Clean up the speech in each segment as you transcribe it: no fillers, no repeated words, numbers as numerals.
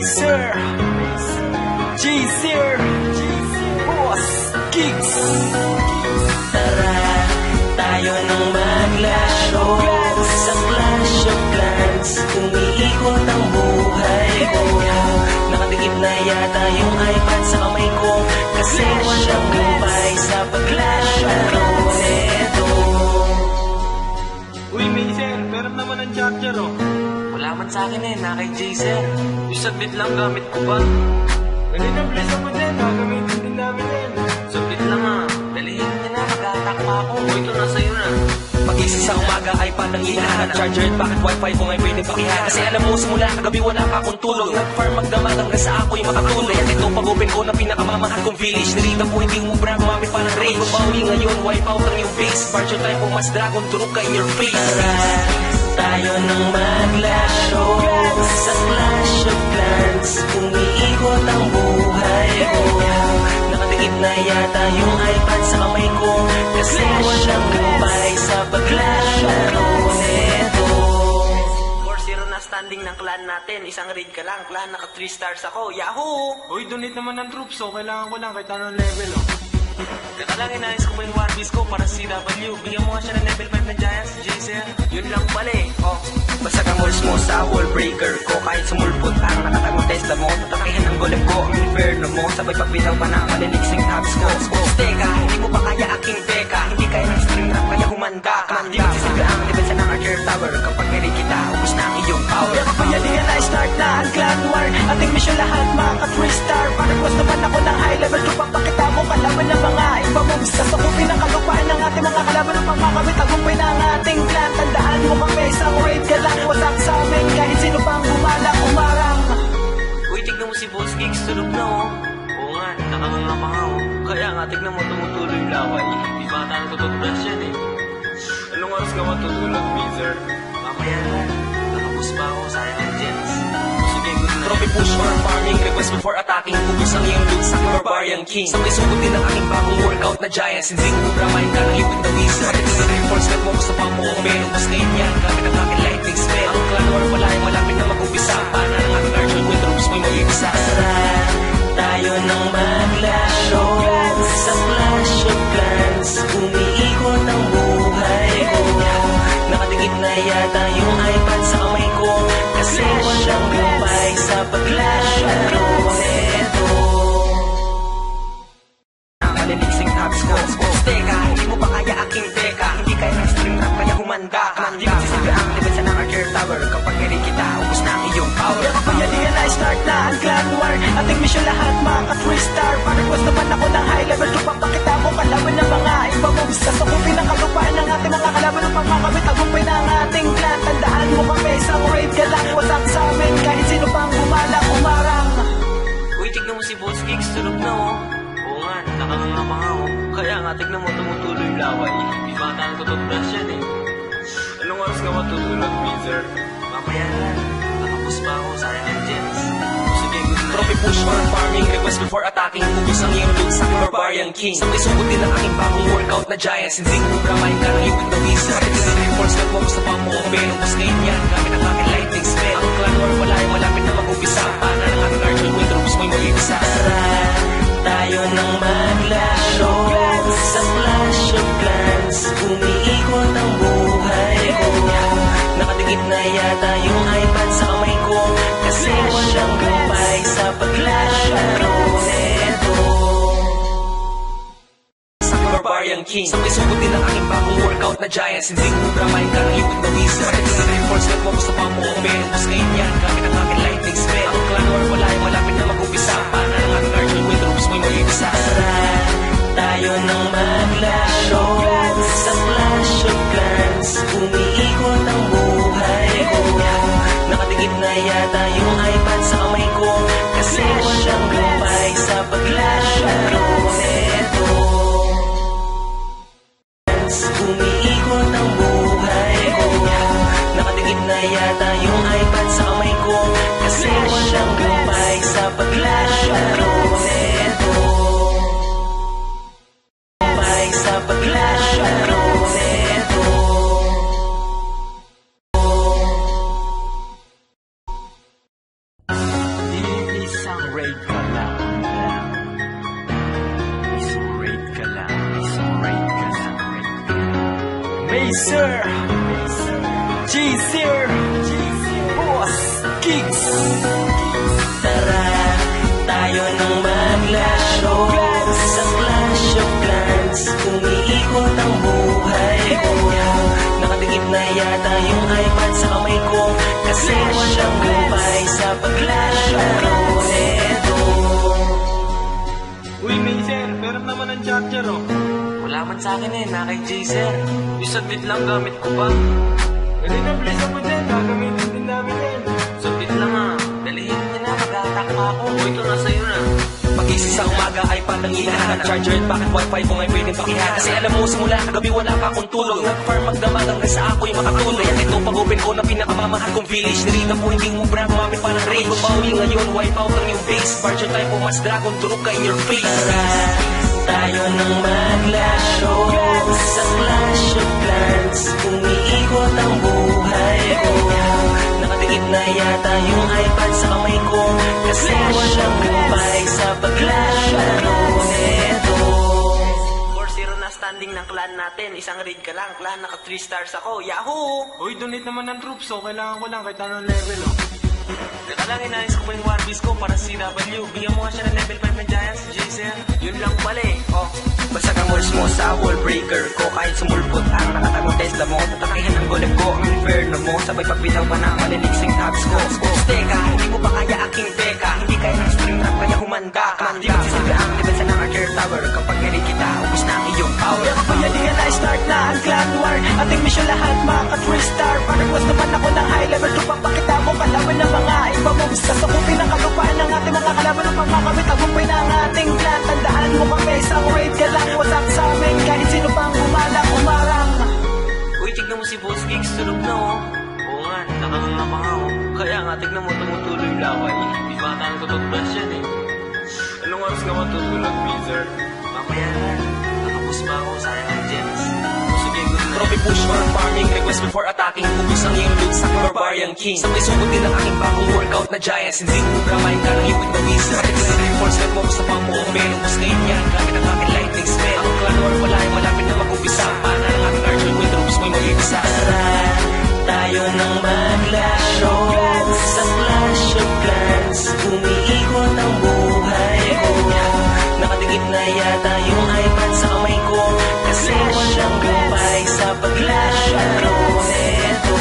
Racer, J-Sir, Boss Kicks. Tara, tayo nang maglasyo sa Clash of Clans. Umiikot ang buhay ko. Nakadikit na yata yung iPad sa kamay ko, kasi walang gumpay sa paglalaro neto. Uy, may sir, meron naman ang charger oh. Wala man sa akin na kay J-Sir. Yung saglit lang gamit ko pa. Pwede na, bless ako din, gagamitin din namin yan. Saglit lang dalihin nyo na, mag-attack pa ako. O ito na sa'yo na. Pag-isip sa umaga, iPad ang hinahanap. Charger, bakit wifi ko ngayon pwede pakihan? Kasi alam mo, simula kagabi wala pa akong tulog. Nag-farm magdamag hanggang sa ako'y makatulog. Kaya ito pag-open ko na pinakamamahal kong village. Nilita po hindi umubra, kumamit pa ng rage. Babawi ngayon, wipe out ang yung base. Barger time kung mas dragon, turok ka in your face. Tara, tayo nang maglasyo sa Clash of Clans. Umiikot ang buhay ko. Nakadikit na yata yung iPad sa kamay ko, kasi walang gumpay sa paglalaro neto. 4-0 na standing ng clan natin. Isang raid ka lang, clan naka 3 stars ako. Yahoo! Uy, donate naman ng troops oh. Kailangan ko lang kahit anong level oh. Teka lang, inayos ko ba yung Warbeast ko para sa CW? Bigyan mo nga siya ng level 5 na Giants, J-Sir. Yun lang pala oh. Basta ka malls mo sa wall breaker ko. Kahit sumulpot ang nakatagong testa mo, tatakihin ang golem ko, ang inferno mo. Sabay pagbitaw pa na maliliksing tabs ko. Teka, hindi mo pa kaya aking teka. Hindi kaya ng stream rap, kaya humanda ka. Hindi mo sisigla ang level sa ng Archer Tower. Kapag nari kita, ubus na ang iyong power. Kaya kapaya di na start na ang clan war. Ating mission lahat maka 3 star. Para gusto naman ako ng high level. Trupang pakita mo kalaban ng mga iba moves. Kasakupin ang kalupaan ng ating mga kalaban. Upang makamit tagumpay ng ating clan. Tandaan mo kami isang raid ka lang. Wasak sa amin kahit sino pang bumalak umarang. Uy, tignan mo si Boss Kicks, tulog na oh. Oo nga, nakakanga pa nga oh. Kaya nga, tignan mo tumutuloy yung laway. Di ba tayo tututbrush yan eh. Anong oras ka matutulog, Wizzer? Mamaya na, nakapus pa ako, sayang ang gems. Sige, good night. Trophy push or farming, request before attacking. Ubus ang iyong loot sa Barbarian King. Sabay sugot din ang aking bagong workout na Giants. Hindi ko ubramahin ka ng liquid na Wizard. Pati sa reinforcement mo, gusto pa mo kung meron. Bus ngayon yan, gamit ang aking lightning spell. Ang clan war wala yung malapit na mag-umpisa. Paano ng aking archer with troops mo'y mag-iisa. Tayo nang maglasyo sa Clash of Clans. Umiikot ang buhay ko. Nakadikit na yata yung iPad sa kamay ko, kasi walang gumpay sa paglalaro neto. Maliliksing tabs ko. Teka, hindi mo pa kaya aking teka. Hindi kaya ng stream rap, kaya humanda ka. Hindi mo sisigla ang level sa ng Archer Tower. Kapag nari kita, ubus na ang iyong power. Kaya kapaya di na start na ang clan war. Ating mission lahat maka 3 star. Para gusto naman ako ng high level. Trupang pakita mo kalaban ng mga iba moves. Kasakupin ang kalupaan ng ating mga kalaban. Upang makamit tagumpay ng ating clan. Tandaan mo kami isang raid ka lang. Wasak sa amin kahit sino pang bumalak umarang. Uy, tignan mo si Boss Kicks, tulog na oh. Oo nga, nakakanga pa nga oh. Kaya nga, tignan mo tumutuloy yung laway. Di ba tayo tututbrush yan eh. Anong oras ka matutulog, Wizzer? Mamaya na, nakapus pa ako, sayang ang gems. Sige, good night. Trophy push or farming, request before attacking. Ubus ang iyong loot sa Barbarian King. Sabay sugot din ang aking bagong workout na Giants. Hindi ko ubramahin ka ng liquid na Wizard. Pati sa reinforcement mo, gusto pa mo kung meron. Bus ngayon yan, gamit ang aking lightning spell. Ang clan war wala yung malapit na mag-umpisa. Paano ng aking archer with troops mo'y mag-iisa. Tayo nang maglasyo sa Clash of Clans. Umiikot ang buhay ko. Nakadikit na yata yung iPad sa kamay ko, kasi walang gumpay sa paglalaro neto. Sa Barbarian King. Sabay sugot din ang aking bagong workout na Giants. Hindi ko ubramahin ka ng liquid na Wizard. Pati sa reinforcement mo, gusto pa mo kung meron. Bus ngayon yan, gamit ang aking lightning spell. Ang clan war wala yung malapit na mag-umpisa. Paano ng aking archer with troops mo'y mag-iisa. Tayo nang maglasyo sa Clash of Clans. Umiikot ang buhay ko. Nakadikit na yata yung iPad sa kamay ko, kasi walang gumpay sa paglalaro neto. Umiikot ang buhay ko. Nakadikit na yata yung iPad sa kamay ko, kasi walang gumpay sa paglalaro neto. Gumpay sa paglalaro neto. Racer G-Sir Boss Kicks. Tara, tayo nang maglasyo sa Clash of Clans. Umiikot ang buhay ko. Nakatikip na yata yung iPad sa kamay ko, kasi walang gupay sa paglalaro nito. Uy, Mazer, meron naman ang charger, oh. Wala man sa akin na kay Jaser. Yung saglit lang gamit ko pa. Pwede na, bilisan mo din. Gagamitin din namin yan. Saglit lang dalihin mo na, mag-attack pa ako. Oh, ito na sa'yo na. Pagising sa umaga ay parang hinahanap charger at bakit wifi ko ngayon pwedeng pakihan. Kasi alam mo, simula kagabi wala pa akong tulog. Nag-farm magdamag hanggang sa ako'y makatulog. Kaya ito pag-open ko na pinakamamahal kong village. Nilita po hindi mo brand, kumapit pa ng rage. Babawi ngayon, wipe out ang yung base. Barger time po, mas dragon, turok ka in your face. Tara, tayo nang maglasyo sa Clash of Clans. Umiikot ang buhay ko. Nakatikip na yata yung iPad sa kamay ko, kasi walang gupay sa paglalaro nito. 4-0 na standing ng clan natin. Isang raid ka lang. Clan naka 3 stars ako. Yahoo! Uy, donate naman ng troops, oh. Kailangan ko lang kahit anong level, oh. Teka lang, inayos ko pa yung Warbeast ko para si CW. Bigyan mo nga siya ng level 5 ng Giants, Jason. Yun lang pala eh. Oh, basta kang walls mo sa wall breaker ko. Kahit sumulpot ang nakatagong Tesla mo, tatakihin ang golem ko, ang inferno mo. Sabay pagbitaw pa na maliliksing tabs ko. Teka, hindi mo pa kaya aking teka. Hindi kaya ng string trap, kaya humanda ka. Di ba sisilbi ang depensa ng Archer Tower? Kapag nari kita, ubus na ang iyong power. Pero kaya di ka na-start na ang clan war. Ating mission lahat, maka 3 star. Paragwas naman ako ng high level. Tupapakita mo kalaban ng mga iba moves. Sasakupin ang kalupaan ng ating mga kalaban. Upang makamit tagumpay na ang ating plan. Tandaan mo kami, isang raid ka lang. Wasak sa amin, kahit sino pang gumalang, umarang. Uy, tignan mo si Boss Geeks, tulog na oh. Oo nga, nakakanga pa nga oh. Kaya nga, tignan mo tumutuloy yung laway. Di ba tayong tututbrush yan, eh. Anong oras nga matutulog, Mazer? Mamaya na, nakapos pa ako, sayang ang gems. Sige, good night. Trophy push or farming, request before attacking. Ubus ang iyong loot sa Barbarian King. Sabay sugot din ang aking bagong workout na Giants. Hindi ko kamain ka ng with the wizard. Reinforcement mo gusto pang buong meron. Bus ngayon yan, gamit ang aking lightning spell. Ang clan war wala ay malapit na mag-umpisa. Paano ang aking archer with troops mo'y mag-ibisa. Tara, tayo nang maglasyo sa Clash of Clans. Umiikot ang buhay ko. Nakatikip na yata yung iPad sa kamay ko, kasi walang gupay sa paglalaro nito.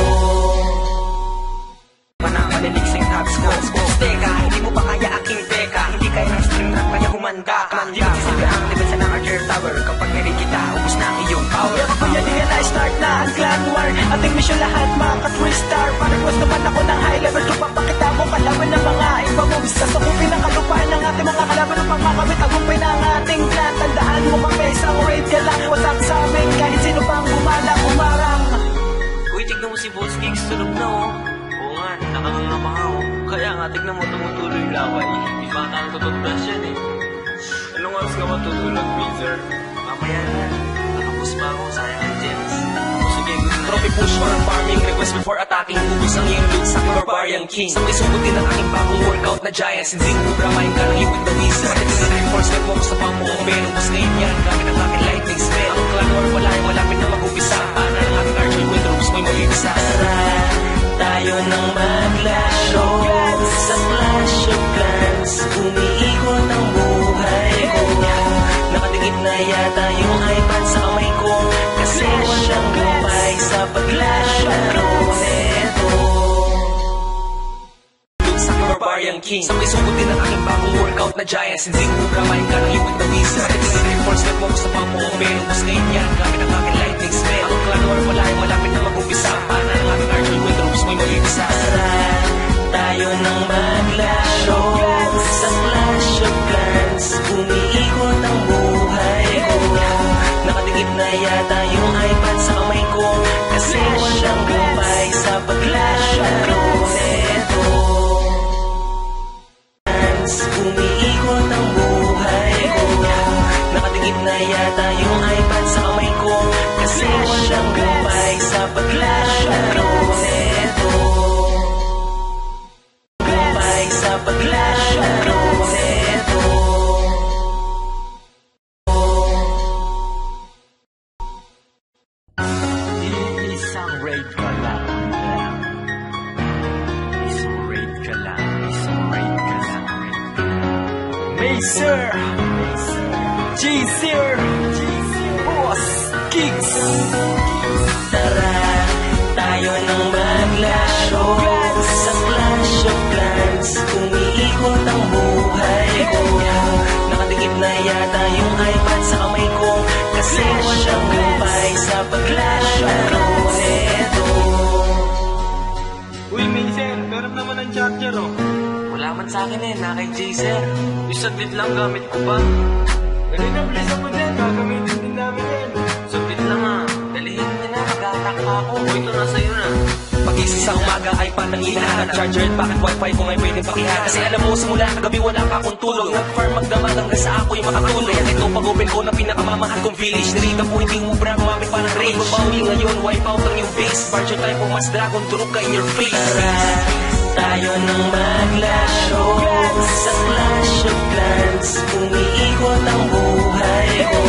Panang maliliksing tabs ko. Teka, hindi mo pa kaya aking teka. Hindi kaya ng string trap, kaya humanda ka. Di ba sisilbi ang depensa ng Archer Tower? Kapag nari kita, ubus na ang iyong power. Pero kaya di ka na-start na ang clan war. Ating mission lahat, maka 3 star. Paragwas naman ako ng high level. Tupapakita mo kalaban ng mga iba moves. Sasakupin ang kalupaan ng ating mga kalaban. Upang makamit tagumpay na ang ating plan. Tandaan mo kami, isang raid ka lang. Wasak sa amin, kahit sino pang gumalang, umarang. Uy, tignan mo si Boss Geeks, tulog na oh. Oo nga, nakakanga pa nga oh. Kaya nga, tignan mo tumutuloy yung laway. Di ba tayong tututbrush yan, eh. Anong oras nga matutulog, Mazer? Mamaya na, nakapos pa ako, sayang ang gems. Sige, good night. Trophy push or farming, request before attacking. Ubus ang iyong loot sa Barbarian King. Sabay sugot din ang aking bagong workout na Giants. Hindi ko kamain ka ng with the wizard. Reinforcement mo gusto pang buong meron. Bus ngayon yan, gamit ang aking lightning spell. Ang clan war wala ay malapit na mag-umpisa. Paano ang aking archer with troops mo'y mag-ibisa. Tara, tayo nang maglasyo sa Clash of Clans. Umiikot ang buhay ko. Nakatikip na yata yung iPad sa kamay ko, kasi walang gupay sa paglalaro nito. Sa Barbarian King, sabay sugot din ang aking bagong workout na Giants. Hindi ko kamain ka ng with the wizard. Reinforcement mo gusto pang buong meron. Bus ngayon yan, gamit ang aking lightning spell. Ang clan war wala ay malapit na mag-umpisa. Paano ang aking archer with troops mo'y mag-ibisa. Tara, tayo nang maglasyo sa Clash of Clans. Umiikot ang buhay ko. Nakatikip na yata yung iPad sa kamay ko, kasi walang gupay sa paglalaro nito. Umiikot ang buhay ko. Nakatikip na yata yung iPad sa kamay ko, kasi walang gupay sa paglalaro nito. Gupay sa paglalaro nito. raid ka lang. Isang raid ka lang. Isang raid ka lang. Mazer, J-Sir, Boss Kicks. Tara, tayo nang maglasyo sa Clash of Clans. Umiikot ang buhay ko. Nakadikit na yata yung iPad sa kamay ko, kasi walang gumpay sa paglalaro nito. Uy, Mazer, meron naman ang charger, oh. Wala man sa akin na kay J-Sir. Isang dit lang gamit ko pa. Dali na, bilisan mo din. Gagamitin din namin yan. Saglit lang ah. Dalihin mo na, mag-attack pa ako. O, ito na sa'yo na. Pag-isip sa umaga ay pananginahan. Charger at bakit wifi kung ay pwedeng pakihan. Kasi alam mo, simula kagabi wala pa akong tulog. Nag-farm magdamag hanggang sa ako'y makatulog. Kaya ito pag-open ko na pinakamamahal kong village. Nilita po hindi mo bra kumamit pa ng range. Babawi ngayon, wipe out ang yung base. Barger time po mas dragon, turok ka in your face. Tara, tayo nang maglasyo sa Clash of Clans. Umiikot ang buhay ko.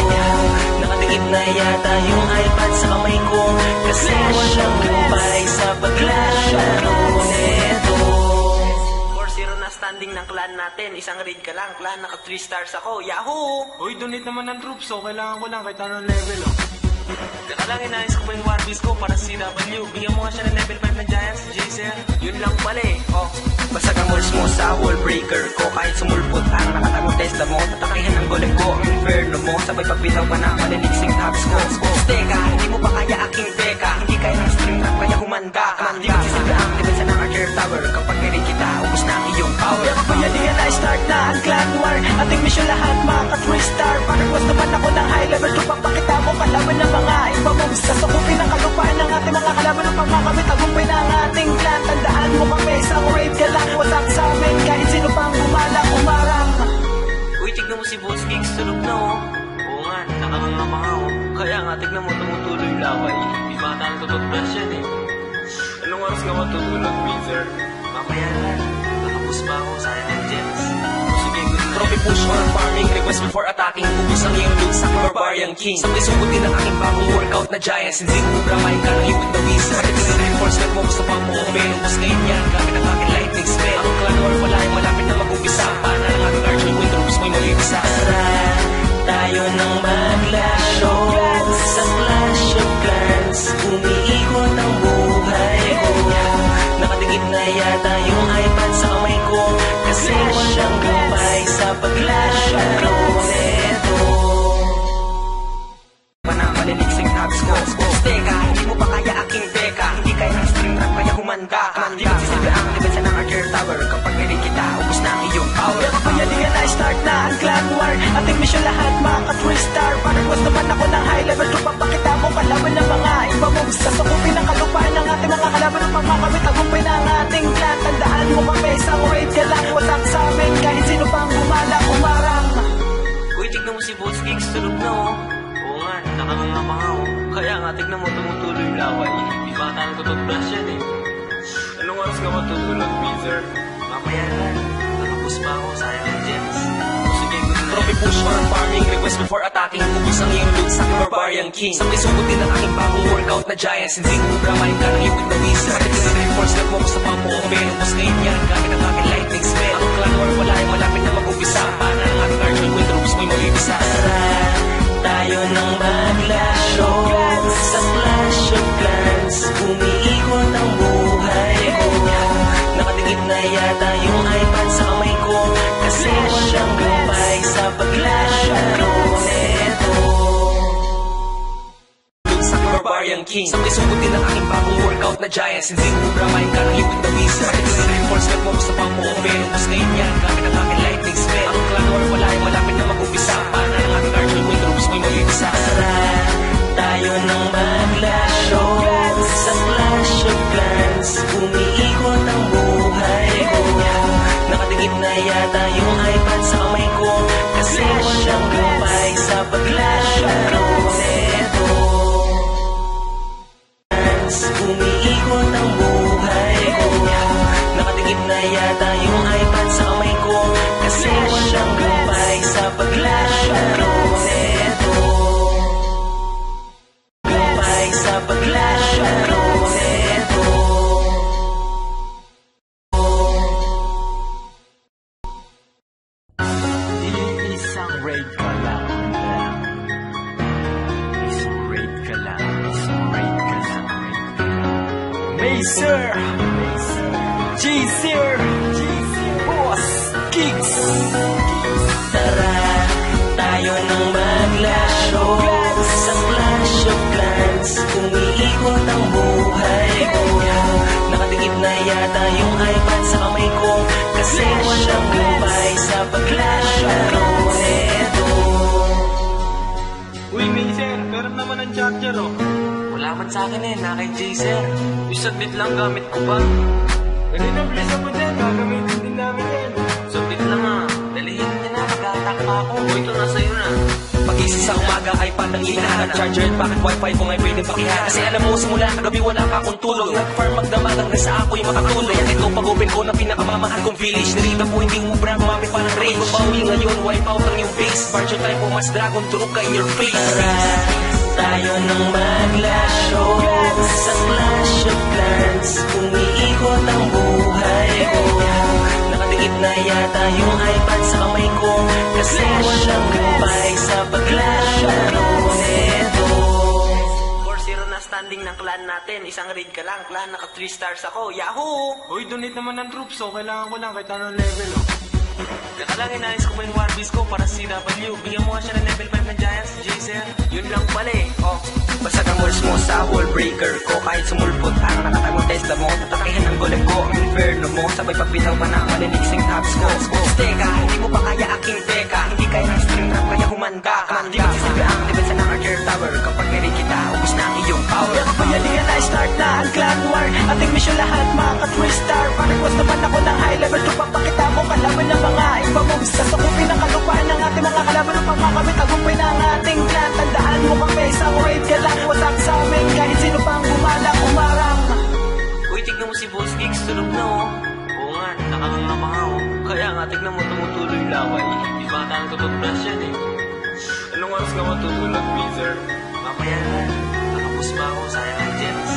Nakadikit na yata yung iPad sa kamay ko, kasi walang gumpay sa paglalaro nito. 4-0 na standing ng clan natin. Isang raid ka lang. Clan, naka 3 stars ako. Yahoo! Uy, donate naman ng troops, oh. Kailangan ko lang kahit anong level, oh. Kaya lang inayos ko pa yung Warbeast ko para sa CW. Bigyan mo nga siya ng level 5 na Giants, J-Sir. Yun lang pala eh. Oh, basta ka malls mo sa wall breaker ko. Kahit sumulpot ang nakatagong testa mo, tatakihan ng golem ko ang inferno mo. Sabay pagbitaw pa na maliliksing tabs ko. Teka, hindi mo pa kaya aking beka. Hindi kaya ng stream trap, kaya humanda ka. Hindi ko sisira ang depensa ng Archer Tower. Kapag kirin kita, ubus na ang iyong power. Pero kuya di na start na ang clan war. Ating mission lahat maka 3 star. Pag-request naman ako ng high level. Tupapakita mo kalaban ng mga iba moves. Sasakupin ang kalupaan ng ating mga kalaban. Upang makamit tagumpay ng ating clan. Tandaan mo kami, isang raid ka lang. Wasak sa amin, kahit sino pang gumalang umarang. Uy, tignan mo si Boss Kicks, sunog na oh. Oo nga, nakakanga pa nga oh. Kaya nga, tignan mo tumutuloy yung laway. Di bata ang tututbrush yan eh. Anong oras nga matutulog, Mazer? Mamaya na, nakapos pa ako, sayang ang gems. Sige, good night. Trophy push or farming, request before attacking. Ubus ang iyong loot sa Barbarian King. Sabay sugod din ang aking bagong workout na Giants. Hindi mo bramay ka ng you with the wizard. Ito yung reinforcement mo, gusto pang mo-open. Ubus ngayon yan, gamit ang aking lightning spell. Ang clan war wala yung malapit na mag-umpisa. Paano ng aking archer with troops mo'y mag-ibisa. Tara, tayo nang maglasyo sa Clash of Clans. Umiikot ang buhay ko. Nakadikit na yata yung iPad sa kamay ko, kasi walang gumpay sa paglalaro nito. Panang maliliksing tabs ko. Teka, hindi mo pa kaya aking beka. Hindi kaya ng stream trap, kaya humanda ka. Hindi ko sisira ang depensa ng Archer Tower. Kapag kirin kita, ubus na ang iyong power. Pero kuya di na start na ang clan war. Ating mission lahat maka 3 star. Pag-request naman ako ng high level. Tupapakita mo kalaban ng mga iba moves. Sasakupin ang kalupaan ng ating mga kalaban. Upang makamit tagumpay ng ating clan. Tandaan mo kami, isang raid ka lang. Wasak sa amin, kahit sino pang gumalang umarang. Uy, tignan mo si Boss Kicks, sunog na oh. Oo nga, nakakanga pa nga oh. Kaya nga, tignan mo tumutuloy yung laway. Di bata ang tututbrush yan eh. Anong oras nga matutulog, Mazer? Mamaya na, nakapos pa ako, sayang ang gems. Sige, good night. Trophy push or farming, request before attacking. Ubus ang iyong loot sa Barbarian King. Sabay sugod din ang aking bagong workout na Giants. Hindi mo bramay ka ng you with the wizard. Ito yung reinforcement mo, gusto pang mo-open. Ubus ngayon yan, gamit ang aking lightning spell. Ang clan war wala yung malapit na mag-umpisa. Paano ng aking archer with troops mo'y mag-ibisa. Tara, tayo nang maglasyo sa Clash of Clans. Umiikot ang buhay ko. Nakadikit na yata yung iPad sa kamay ko, kasi walang gumpay sa paglalaro nito. Sa Barbarian King. Sabay sugod din ang aking bagong workout na Giants. Hindi mo bramay ka ng you with the wizard. Ito yung reinforcement mo, gusto pang mo-open. Ubus ngayon yan, gamit ang aking lightning spell. Ang clan war wala yung malapit na mag-umpisa. Paano ng aking archer with troops mo'y mag-ibisa. Tara, tayo nang maglasyo sa Clash of Clans. Umiikot ang buhay ko. Nakadikit na yata yung iPad sa kamay ko, kasi walang gumpay sa paglalaro nito. Umiikot ang buhay ko. Nakadikit na yata yung iPad sa kamay ko, kasi walang gumpay sa paglalaro nito. Racer J-Sir Boss Kicks. Tara, tayo nang maglasyo sa Clash of Clans. Umiikot ang buhay ko. Nakatikip na yata yung iPad sa kamay ko, kasi walang gabay sa paglalaro neto. Uy, Mason, meron naman ang charger, oh. Wala man sa akin na kay Jason. Isang bit lang gamit ko pa. Pwede na, please ako dyan. Gagamitin din namin yan. Subit lang dalihin nyo na, mag-attack pa ako. Ito na sa'yo na. Pag-isip sa umaga ay patang ilahan. Charger, bakit wifi ko nga'y pwedeng pakihan? Kasi alam mo, simula kagabi wala pa akong tulog. Nag-farm magdamag hanggang sa ako'y makatulog. Kaya ito pag-open ko ng pinakamamahal kong village. Nalita po hindi umubra, kumamit pa ng range. Babawi ngayon, wipe out ang yung base. Barger time po, mas dragon, turok ka in your face. Tara, tayo nang maglasyo sa Clash of Clans. Umiikot ang buhay ko. Nakatikip na yata yung iPad sa kamay ko, kasi walang gabay sa paglalaro neto. 4-0 na standing ng clan natin. Isang raid ka lang, clan, naka 3 stars ako. Yahoo! Uy, donate naman ng troops, oh. Kailangan ko lang kahit anong level, oh. Kakalangin nais ko mo yung Warbeast ko para sa CW. Bigyan mo nga siya ng level 5 ng Giants, Jason. Yun lang pala eh. Oh, basta kang walls mo sa wall breaker ko. Kahit sumulpot ang nakatagong Tesla mo, tatakihin ang golem ko, ang inferno mo. Sabay pagbitaw pa na maliliksing tabs ko. Teka, hindi mo pa kaya aking teka. Hindi kaya ng string trap, kaya humanda ka. Hindi ko sisilbi ang defense ng Archer Tower. Kapag nari kita, ubus na ang iyong power. Pero kaya di ka na-start na ang clan war. Ating mission lahat, mga 3 star. Pa-request naman ako ng high level. Tupapakita mo kalaban ng mga iba moves. Sasakupin ang kalupaan ng ating mga kalaban. Upang makamit tagumpay ng ating clan. Tandaan mo kami, isang raid ka lang. Wasak sa amin, kahit sino pang bumalak, umarang. Uy, tignan mo si Boss Geeks, tulog na oh. Oo nga, nakakangama ka oh. Kaya nga, tignan mo tumutuloy yung laway. Di ba ata nagtututbrush yan eh. Anong oras ka matutulog, Peter? Mamaya na, nakapos ba ako, sayang ang gems.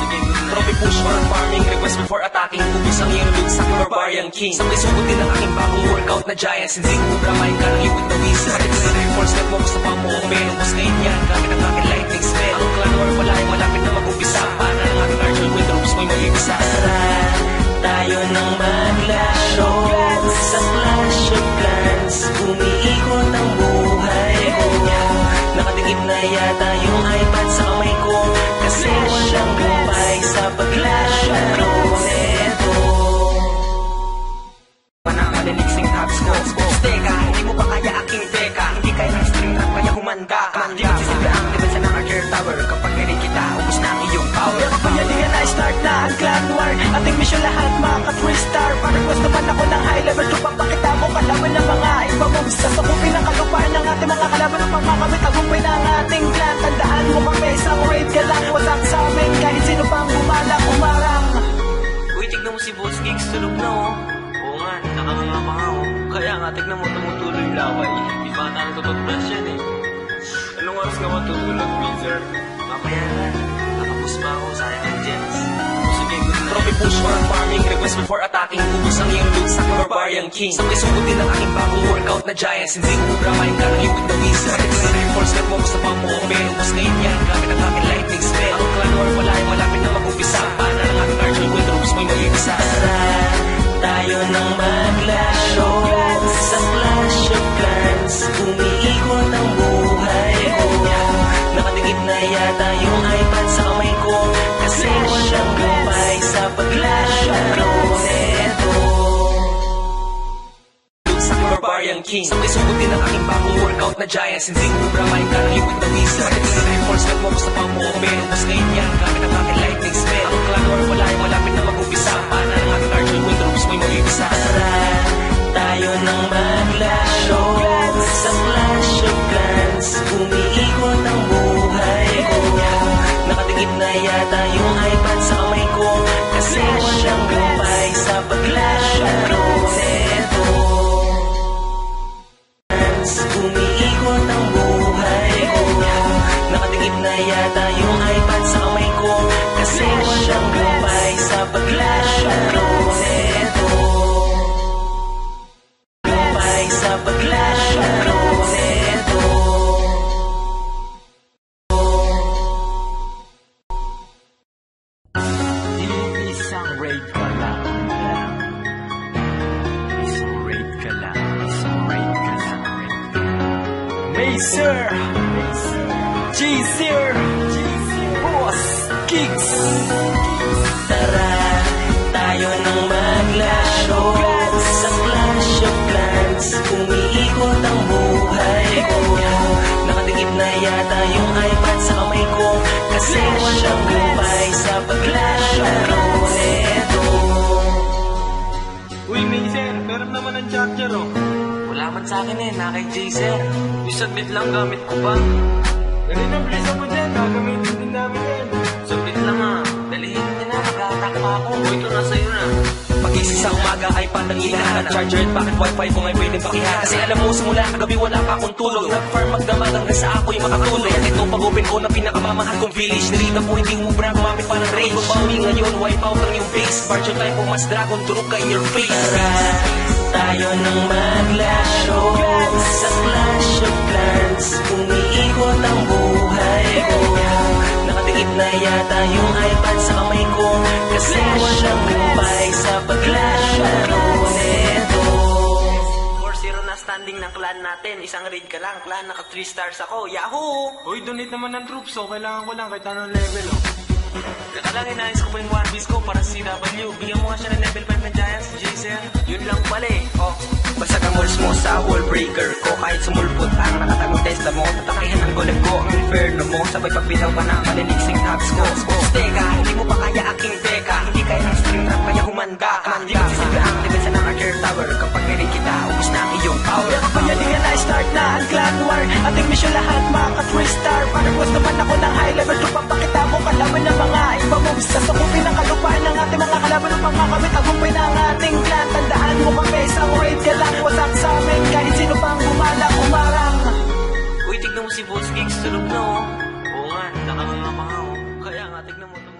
Sige, good na. Trophy push or farming, request before attacking. Ubus ang iyong loot sa Barbarian King. Sabay sugot din ang aking bagong workout na Giants. Hindi ko bramahin ka ng you with the wizard. Sakit na reinforcement mo, gusto pa mo open. Ubus na yan, gamit ang aking lightning spell. Ang clan war wala ay malapit na mag-umpisa. Para ng aking archer with ropes mo'y mag-ibisa. Tara, tayo nang maglasyo sa Clash of Clans. Umiikot ang buhay ko. Nakatikip na yata yung iPad sa kamay ko, kasi walang gabay sa paglalaro neto. Maliliksing tabs ko. Teka, hindi mo pa kaya aking teka. Hindi kaya ng string trap, kaya humanda ka. Hindi ko sisilbi ang defense ng Archer Tower. Kapag nari kita, ubus na ang iyong power. Pero kaya di ka na-start na ang clan war. Ating mission lahat, mga 3 star. Pa-request naman ako ng high level. Tupapakita mo kalaban ng mga iba moves. Sasakupin ang kalupaan ng ating mga kalaban. Upang makamit tagumpay ng ating clan. Tandaan mo kami, isang raid ka lang. Wasak sa amin, kahit sino pang bumalak, umarang. Uy, tignan mo si Boss Geeks, tulog na oh. Oo nga, nakakangama ka oh. Kaya nga, tignan mo tumutuloy yung laway. Di ba ata nagtututbrush yan eh. Anong oras ka matutulog, Peter? Mamaya na, nakapos ba ako, sayang ang gems. Sige, good na. Trophy push or farming, request before attacking. Ubus ang iyong loot sa Barbarian King. Sabay sugot din ang aking bagong workout na Giants. Hindi ko bramahin ka ng you with the wizard. Sakit na reinforcement mo, gusto pa mo open. Ubus na yan, gamit ang aking lightning spell. Ang clan war wala ay malapit na mag-umpisa. Para ng aking archer with ropes mo'y mag-ibisa. Tara, tayo nang maglasyo sa Clash of Clans. Umiikot ang buhay ko. Nakatikip na yata yung iPad sa kamay ko, kasi walang gabay sa paglalaro neto. Sa Barbarian King. Sabay sugot din ang aking bagong workout na Giants. Hindi ko bramahin ka ng you with the wizard. Sakit na reinforcement mo, gusto pa mo open. Ubus na yan, gamit ang aking lightning spell. Ang clan war wala ay malapit na mag-umpisa. Para ng aking archer with ropes mo'y mag-ibisa. Tara, tayo nang maglasyo sa Clash of Clans. Umiikot ang buhay ko. Nakatikip na yata yung iPad sa kamay ko, kasi walang gabay sa paglalaro neto. Umiikot ang buhay ko. Nakatikip na yata yung iPad sa kamay ko, kasi walang gabay sa paglalaro neto. Gabay sa paglalaro neto. Racer J-Sir Boss Kicks. Tara, tayo nang maglasyo sa Clash of Clans. Umiikot ang buhay ko. Nakadikit na yata yung iPad sa kamay ko, kasi walang gupay sa paglalaro nito. Uy, Mason, meron naman ang charger, oh. Wala man sa akin na kay Jason. Yung saglit lang gamit ko pa. Ganun ang bilisan mo dyan, gagamitin din namin yan. Sabit lang dalihin nyo na, mag-attack pa ako. O, ito na sa'yo na. Pagising sa umaga ay pananginan Charger at bakit wifi kung ay pwedeng pakihan. Kasi alam mo simula kagabi wala pa akong tulog. Nag-farm magdamag hanggang sa ako'y makatulog. Kaya ito pag-open ko na pinakamamahal kong village. Nilita po hindi umubra kumapit pa ng range. Babawi ngayon, wipe out ang yung base. Barge time po mas dragon, turok ka in your face. Tara, tayo nang maglasyo sa Clash of Clans. Umiikot ang buhay ko. Nakadikit na yata yung iPad sa kamay ko, kasi walang gupay sa paglalaro nito. 4-0 na standing ng clan natin. Isang raid ka lang, clan naka 3 stars ako. Yahoo! Uy, donate naman ng troops, oh. Kailangan ko lang kahit anong level, oh. Kaya lang inayos ko pa yung One Piece ko para sa CW. Bigyan mo nga siya ng level 5 na Giants, Jason. Yun lang pala eh. Oh, basta ka malls mo sa wall breaker ko. Kahit sumulpot ang nakatagong testa mo, tatakihan ang golem ko, ang inferno mo. Sabay pagbitaw ka na maliliksing tabs ko. Teka, hindi mo pa kaya aking teka. Hindi kaya ng stream trap, kaya humanda ka. Hindi ko sisipya ang level sa naka-care tower. Kapag narinig kita, ubus na ang iyong power. Kaya di ka na-start na ang clan war. Ating mission lahat maka 3 star. Para gusto naman ako ng high level. Tupapakita mo kalaban ng mga iba moves. Sasakupin ang kalupaan ng ating mga kalaban. Upang makamit tagumpay ng ating clan. Tandaan mo kami, isang raid ka lang. Wasak sa amin, kahit sino pang bumalak umarang. Uy, tignan mo si Boss Geeks, tulog na oh. Oo nga, nakanganga pa nga oh. Kaya nga, tignan mo to.